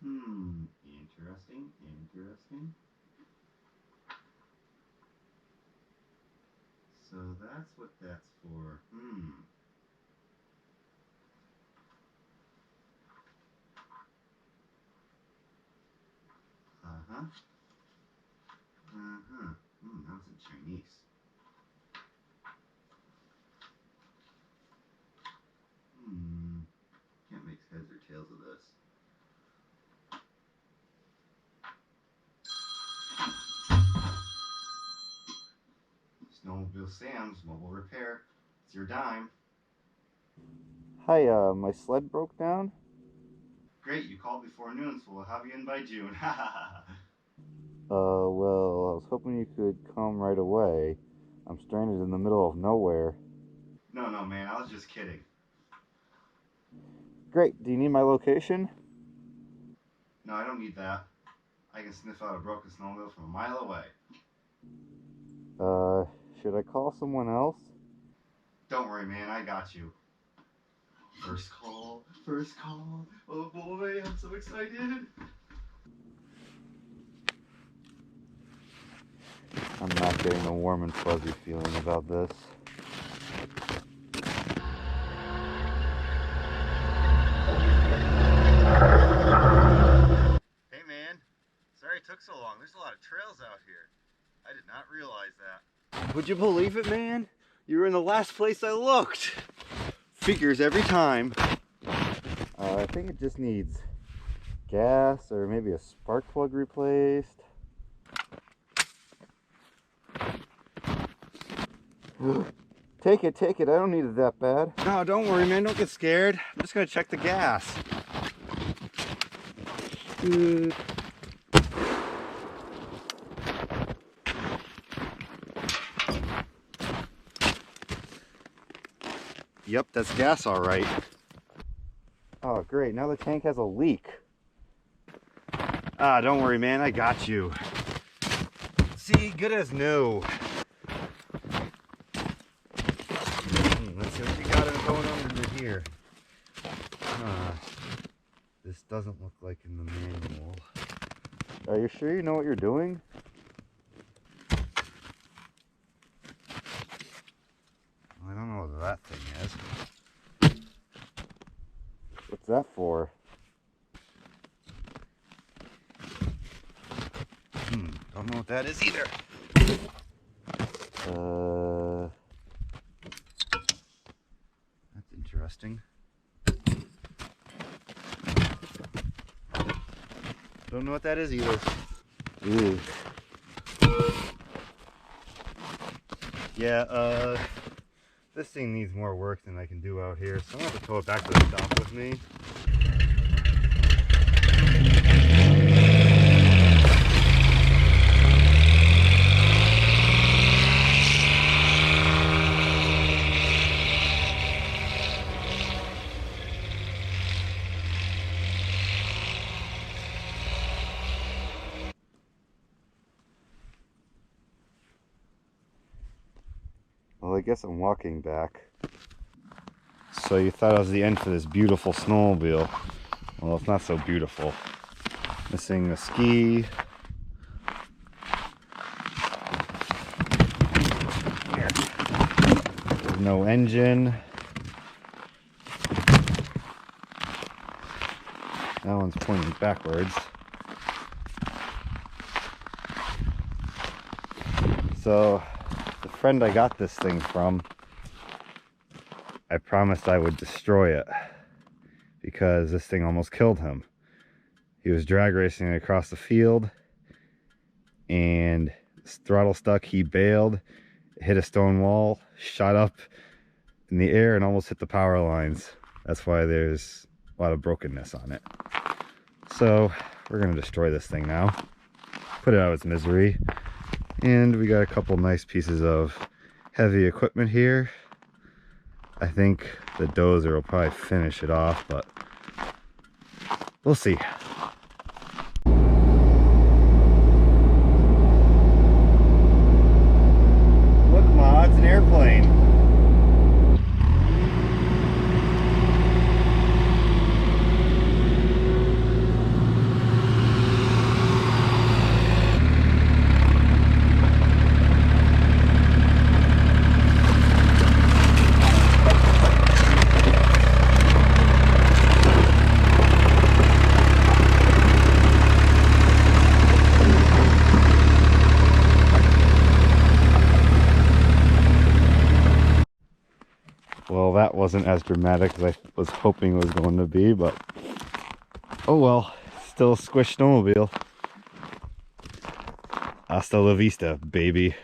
Interesting, interesting. So that's what that's for. Uh-huh. Uh-huh. That was in Chinese. Can't make heads or tails of this. Snowmobile Sam's Mobile Repair. It's your dime. Hi, my sled broke down. Great, you called before noon, so we'll have you in by June. Well, I was hoping you could come right away. I'm stranded in the middle of nowhere. No, no, man, I was just kidding. Great, do you need my location? No, I don't need that. I can sniff out a broken snowmobile from a mile away. Should I call someone else? Don't worry, man, I got you. First call, first call. Oh boy, I'm so excited. I'm not getting a warm and fuzzy feeling about this. Hey, man. Sorry it took so long. There's a lot of trails out here. I did not realize that. Would you believe it, man? You were in the last place I looked. Figures every time. I think it just needs gas or maybe a spark plug replaced. Take it. I don't need it that bad. No, don't worry, man. Don't get scared. I'm just gonna check the gas. Yep, that's gas, all right. Oh, great. Now the tank has a leak. Ah, don't worry, man. I got you. See, good as new. Let's see what you got going on under here. This doesn't look like in the manual. Are you sure you know what you're doing? I don't know what that thing is. What's that for? Don't know what that is either. That's interesting. Don't know what that is either. Ew. Yeah, this thing needs more work than I can do out here, so I'm gonna have to tow it back to the shop with me. Well, I guess I'm walking back. So you thought it was the end for this beautiful snowmobile. Well, it's not so beautiful. Missing a ski. There's no engine. That one's pointing backwards. So the friend I got this thing from, I promised I would destroy it because this thing almost killed him. He was drag racing across the field and his throttle stuck. He bailed, hit a stone wall, shot up in the air and almost hit the power lines. That's why there's a lot of brokenness on it. So we're gonna destroy this thing now, put it out of its misery. And we got a couple nice pieces of heavy equipment here. I think the dozer will probably finish it off, but we'll see. Look, Ma, it's an airplane. wasn't as dramatic as I was hoping it was going to be, but oh well, still a squish snowmobile. Hasta la vista, baby.